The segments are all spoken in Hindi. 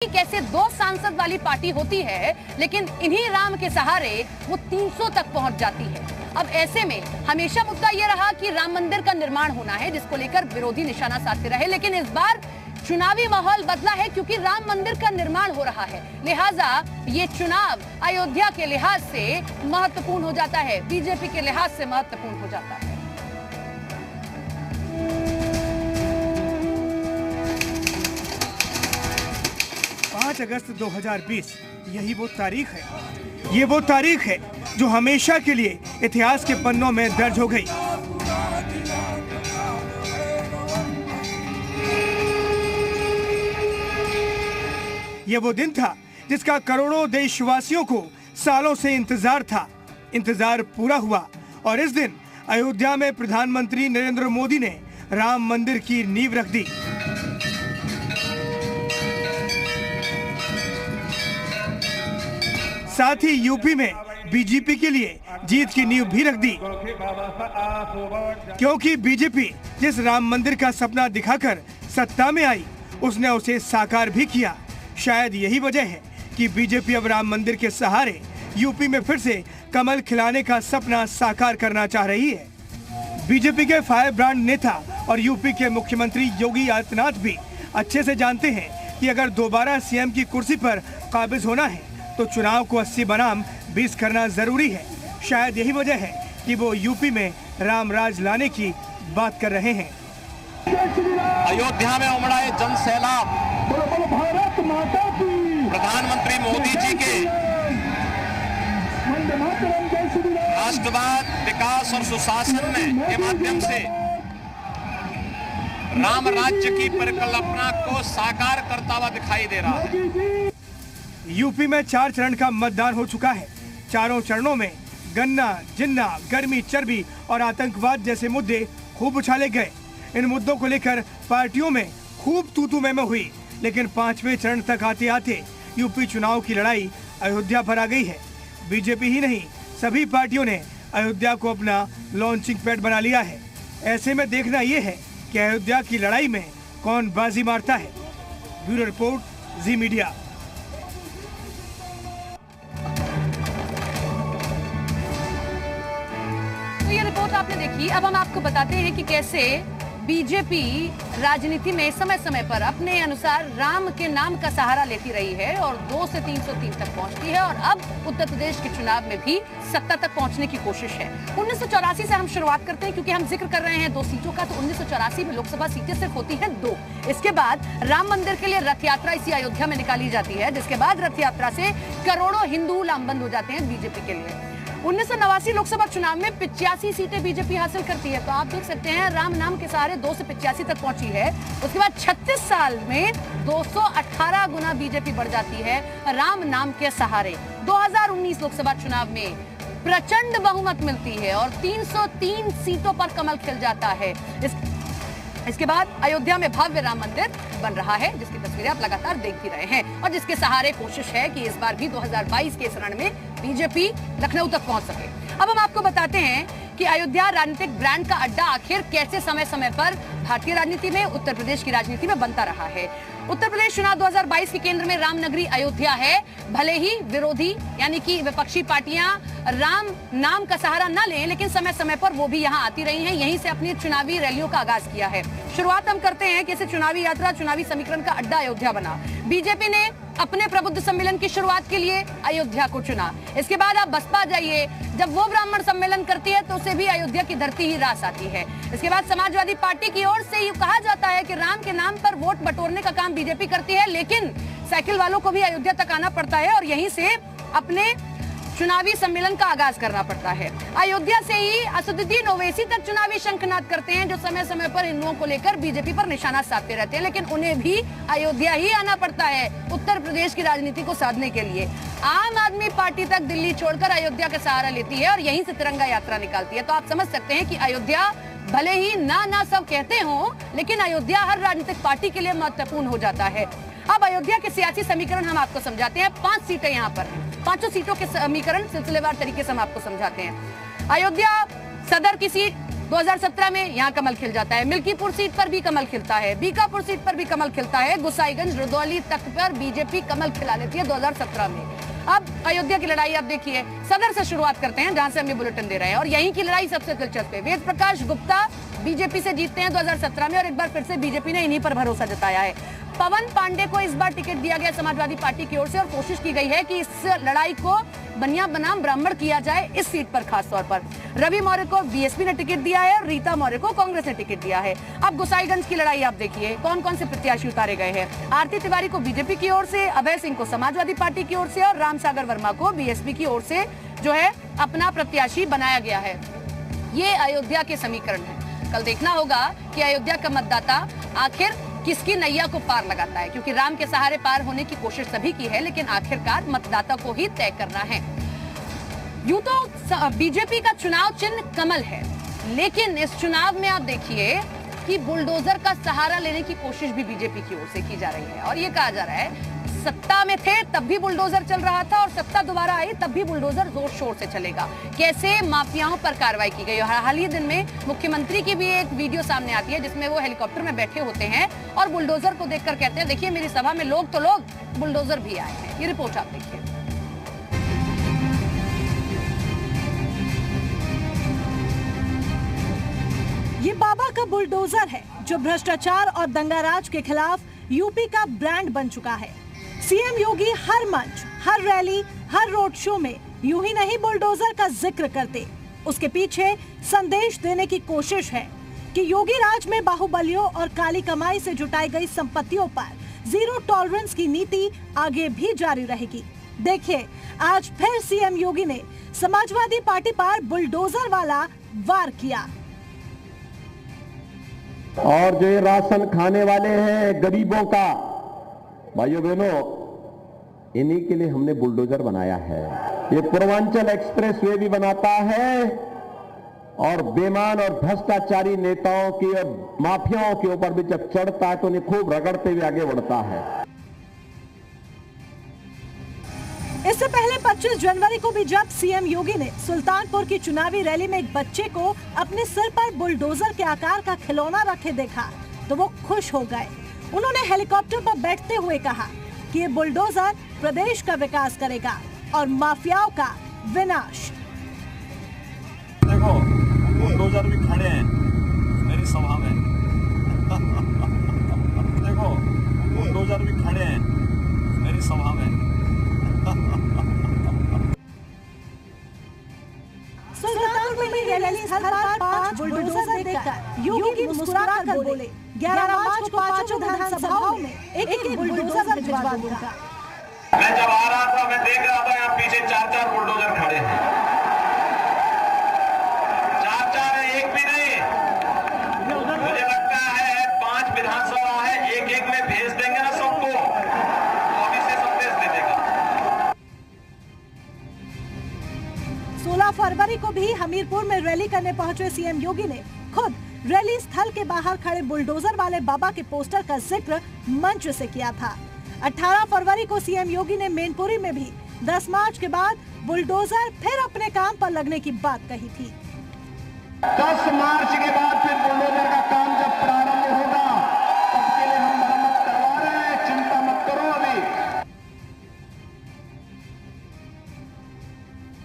कि कैसे 2 सांसद वाली पार्टी होती है लेकिन इन्हीं राम के सहारे वो 300 तक पहुंच जाती है। अब ऐसे में हमेशा मुद्दा ये रहा कि राम मंदिर का निर्माण होना है, जिसको लेकर विरोधी निशाना साधते रहे, लेकिन इस बार चुनावी माहौल बदला है क्योंकि राम मंदिर का निर्माण हो रहा है। लिहाजा ये चुनाव अयोध्या के लिहाज से महत्वपूर्ण हो जाता है, बीजेपी के लिहाज से महत्वपूर्ण हो जाता है। 5 अगस्त 2020 यही वो तारीख है, ये वो तारीख है जो हमेशा के लिए इतिहास के पन्नों में दर्ज हो गई। ये वो दिन था जिसका करोड़ों देशवासियों को सालों से इंतजार था। इंतजार पूरा हुआ और इस दिन अयोध्या में प्रधानमंत्री नरेंद्र मोदी ने राम मंदिर की नींव रख दी। साथ ही यूपी में बीजेपी के लिए जीत की नींव भी रख दी, क्योंकि बीजेपी जिस राम मंदिर का सपना दिखाकर सत्ता में आई, उसने उसे साकार भी किया। शायद यही वजह है कि बीजेपी अब राम मंदिर के सहारे यूपी में फिर से कमल खिलाने का सपना साकार करना चाह रही है। बीजेपी के फायर ब्रांड नेता और यूपी के मुख्यमंत्री योगी आदित्यनाथ भी अच्छे से जानते हैं कि अगर दोबारा सीएम की कुर्सी पर काबिज होना है तो चुनाव को 80 बनाम 20 करना जरूरी है। शायद यही वजह है कि वो यूपी में राम राज लाने की बात कर रहे हैं। अयोध्या में उमड़ा जन सैलाब प्रधानमंत्री मोदी जी के राष्ट्रवाद, विकास और सुशासन के माध्यम से राम राज्य की परिकल्पना को साकार करता हुआ दिखाई दे रहा है। यूपी में 4 चरण का मतदान हो चुका है। चारों चरणों में गन्ना, जिन्ना, गर्मी, चर्बी और आतंकवाद जैसे मुद्दे खूब उछाले गए। इन मुद्दों को लेकर पार्टियों में खूब तू-तू मैं हुई, लेकिन 5वें चरण तक आते आते यूपी चुनाव की लड़ाई अयोध्या पर आ गई है। बीजेपी ही नहीं, सभी पार्टियों ने अयोध्या को अपना लॉन्चिंग पैड बना लिया है। ऐसे में देखना यह है कि अयोध्या की लड़ाई में कौन बाजी मारता है। ब्यूरो रिपोर्ट, जी मीडिया। तो ये रिपोर्ट आपने देखी। अब हम आपको बताते हैं कि कैसे बीजेपी राजनीति में समय समय पर अपने अनुसार राम के नाम का सहारा लेती रही है और 2 से 303 तक पहुंचती है और अब उत्तर प्रदेश के चुनाव में भी सत्ता तक पहुंचने की कोशिश है। 1984 से हम शुरुआत करते हैं क्योंकि हम जिक्र कर रहे हैं 2 सीटों का। तो 1984 में लोकसभा सीटें सिर्फ होती हैं 2। इसके बाद राम मंदिर के लिए रथ यात्रा इसी अयोध्या में निकाली जाती है, जिसके बाद रथ यात्रा से करोड़ों हिंदू लामबंद हो जाते हैं बीजेपी के लिए। 1989 लोकसभा चुनाव में 85 सीटें बीजेपी हासिल करती है। तो आप देख सकते हैं राम नाम के सहारे 2 से 85 तक पहुंची है। उसके बाद 36 साल में 218 गुना बीजेपी बढ़ जाती है राम नाम के सहारे। 2019 लोकसभा चुनाव में प्रचंड बहुमत मिलती है और 303 सीटों पर कमल खिल जाता है। इसके बाद अयोध्या में भव्य राम मंदिर बन रहा है, जिसकी तस्वीरें आप लगातार देख ही रहे हैं और जिसके सहारे कोशिश है कि इस बार भी 2022 के रण में बीजेपी लखनऊ तक पहुंच सके। अब हम आपको बताते हैं कि अयोध्या राजनीतिक ब्रांड का अड्डा आखिर कैसे समय समय पर भारतीय राजनीति में, उत्तर प्रदेश की राजनीति में बनता रहा है। उत्तर प्रदेश चुनाव 2022 के केंद्र में राम नगरी अयोध्या है। भले ही विरोधी यानी कि विपक्षी पार्टियां राम नाम का सहारा न लें, लेकिन समय समय पर वो भी यहां आती रही हैं। यहीं से अपनी चुनावी रैलियों का आगाज किया है। शुरुआत हम करते हैं कैसे चुनावी यात्रा, चुनावी समीकरण का अड्डा अयोध्या बना। बीजेपी ने अपने प्रबुद्ध सम्मेलन की शुरुआत के लिए अयोध्या को चुना। इसके बाद आप बसपा जाइए, जब वो ब्राह्मण सम्मेलन करती है तो उसे भी अयोध्या की धरती ही रास आती है। इसके बाद समाजवादी पार्टी की ओर से ये कहा जाता है कि राम के नाम पर वोट बटोरने का काम बीजेपी करती है, लेकिन साइकिल वालों को भी अयोध्या तक आना पड़ता है और यहीं से अपने चुनावी सम्मेलन का आगाज करना पड़ता है। अयोध्या से ही असदुद्दीन ओवैसी तक चुनावी शंखनाद करते हैं, जो समय समय पर हिंदुओं को लेकर बीजेपी पर निशाना साधते रहते हैं, लेकिन उन्हें भी अयोध्या ही आना पड़ता है उत्तर प्रदेश की राजनीति को साधने के लिए। आम आदमी पार्टी तक दिल्ली छोड़कर अयोध्या का सहारा लेती है और यहीं से तिरंगा यात्रा निकालती है। तो आप समझ सकते हैं कि अयोध्या भले ही ना सब कहते हो, लेकिन अयोध्या हर राजनीतिक पार्टी के लिए महत्वपूर्ण हो जाता है। अब अयोध्या के सियासी समीकरण हम आपको समझाते हैं। 5 सीटें यहाँ पर हैं। 5 सीटों के समीकरण सिलसिलेवार तरीके से हम आपको समझाते हैं। अयोध्या सदर की सीट 2017 में यहाँ कमल खिल जाता है, मिल्कीपुर सीट पर भी कमल खिलता है, बीकापुर सीट पर भी कमल खिलता है, गुसाईगंज रुदौली तक पर बीजेपी कमल खिला लेती है 2017 में। अब अयोध्या की लड़ाई आप देखिए, सदर से शुरुआत करते हैं जहां से हम ये बुलेटिन दे रहे हैं, और यहीं की लड़ाई सबसे दिलचस्प है। वेद प्रकाश गुप्ता बीजेपी से जीतते हैं 2017 में, और एक बार फिर से बीजेपी ने इन्हीं पर भरोसा जताया है। पवन पांडे को इस बार टिकट दिया गया समाजवादी पार्टी की ओर से, और कोशिश की गई है कि इस लड़ाई को बनिया बनाम ब्राह्मण किया जाए इस सीट पर खास तौर पर। रवि मौर्य को बीएसपी ने टिकट दिया है और रीता मौर्य को कांग्रेस ने टिकट दिया है। अब गोसाईगंज की लड़ाई आप देखिए, कौन कौन से प्रत्याशी उतारे गए हैं। आरती तिवारी को बीजेपी की ओर से, अभय सिंह को समाजवादी पार्टी की ओर से, और रामसागर वर्मा को बीएसपी की ओर से जो है अपना प्रत्याशी बनाया गया है। ये अयोध्या के समीकरण है। कल देखना होगा कि अयोध्या का मतदाता आखिर किसकी नैया को पार लगाता है, क्योंकि राम के सहारे पार होने की कोशिश सभी की है, लेकिन आखिरकार मतदाता को ही तय करना है। यूं तो बीजेपी का चुनाव चिन्ह कमल है, लेकिन इस चुनाव में आप देखिए कि बुलडोजर का सहारा लेने की कोशिश भी बीजेपी की ओर से की जा रही है, और ये कहा जा रहा है सत्ता में थे तब भी बुलडोजर चल रहा था, और सत्ता दोबारा आई तब भी बुलडोजर जोर शोर से चलेगा। कैसे माफियाओं पर कार्रवाई की गई। हाल ही दिन में मुख्यमंत्री की भी एक वीडियो सामने आती है जिसमें वो हेलीकॉप्टर में बैठे होते हैं और बुलडोजर को देखकर कहते हैं, देखिए मेरी सभा में लोग तो लोग, बुलडोजर भी आए हैं। ये रिपोर्ट आप देखिए। ये बाबा का बुलडोजर है जो भ्रष्टाचार और दंगाराज के खिलाफ यूपी का ब्रांड बन चुका है। सीएम योगी हर मंच, हर रैली, हर रोड शो में यूं ही नहीं बुलडोजर का जिक्र करते। उसके पीछे संदेश देने की कोशिश है कि योगी राज में बाहुबलियों और काली कमाई से जुटाई गई संपत्तियों पर जीरो टॉलरेंस की नीति आगे भी जारी रहेगी। देखिए, आज फिर सीएम योगी ने समाजवादी पार्टी पर बुलडोजर वाला वार किया। और जो ये राशन खाने वाले हैं गरीबों का, भाइयों बहनों, इन्हीं के लिए हमने बुलडोजर बनाया है। ये पूर्वांचल एक्सप्रेसवे भी बनाता है और बेईमान और भ्रष्टाचारी नेताओं की और माफियाओं के ऊपर भी जब चढ़ता है तो उन्हें खूब रगड़ते हुए आगे बढ़ता है। इससे पहले 25 जनवरी को भी जब सीएम योगी ने सुल्तानपुर की चुनावी रैली में एक बच्चे को अपने सिर पर बुलडोजर के आकार का खिलौना रखे देखा तो वो खुश हो गए। उन्होंने हेलीकॉप्टर पर बैठते हुए कहा कि ये बुलडोजर प्रदेश का विकास करेगा और माफियाओं का विनाश। देखो, बुलडोजर भी खड़े हैं मेरी सभा में। देखो, बुलडोजर भी खड़े हैं मेरी सभा में। सुल्तानपुर में रैली स्थल पर 5 बुलडोजर देखकर योगी मुस्कुराकर बोले, 11 मार्च को पांचों विधानसभाओं में एक बुलडोजर भिजवा दूंगा। मैं जब आ रहा था मैं देख रहा था यहाँ पीछे 4-4 बुलडोजर खड़े हैं। 4-4 है, एक भी नहीं। मुझे लगता है 5 विधानसभा है, एक-एक में भेज देंगे ना सबको, तो अभी से संदेश दे देगा। 16 फरवरी को भी हमीरपुर में रैली करने पहुंचे सीएम योगी ने खुद रैली स्थल के बाहर खड़े बुलडोजर वाले बाबा के पोस्टर का जिक्र मंच से किया था। 18 फरवरी को सीएम योगी ने मैनपुरी में भी 10 मार्च के बाद बुलडोजर फिर अपने काम पर लगने की बात कही थी। 10 मार्च के बाद फिर बुलडोजर का काम जब प्रारंभ होगा, तब के लिए हम मरम्मत करवा रहे हैं, चिंता मत करो। अभी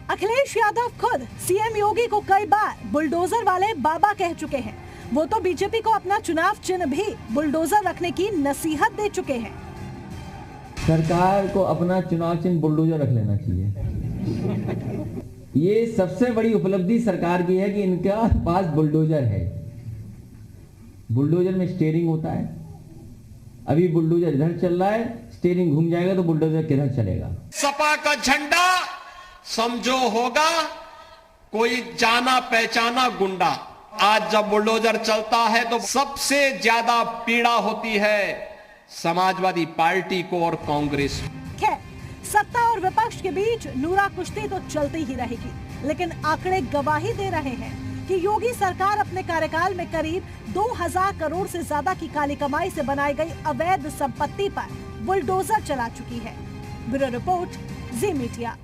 अखिलेश यादव खुद सीएम योगी को कई बार बुलडोजर वाले बाबा कह चुके हैं। वो तो बीजेपी को अपना चुनाव चिन्ह भी बुलडोजर रखने की नसीहत दे चुके हैं। सरकार को अपना चुनाव चिन्ह बुलडोजर रख लेना चाहिए। ये सबसे बड़ी उपलब्धि सरकार की है कि इनका पास बुलडोजर है। बुलडोजर में स्टीयरिंग होता है। अभी बुलडोजर इधर चल रहा है, स्टीयरिंग घूम जाएगा तो बुलडोजर किधर चलेगा। सपा का झंडा समझो होगा कोई जाना पहचाना गुंडा। आज जब बुलडोजर चलता है तो सबसे ज्यादा पीड़ा होती है समाजवादी पार्टी को और कांग्रेस। खैर, सत्ता और विपक्ष के बीच नूरा कुश्ती तो चलती ही रहेगी, लेकिन आंकड़े गवाही दे रहे हैं कि योगी सरकार अपने कार्यकाल में करीब 2000 करोड़ से ज्यादा की काली कमाई से बनाई गई अवैध संपत्ति पर बुलडोजर चला चुकी है। ब्यूरो रिपोर्ट, जी मीडिया।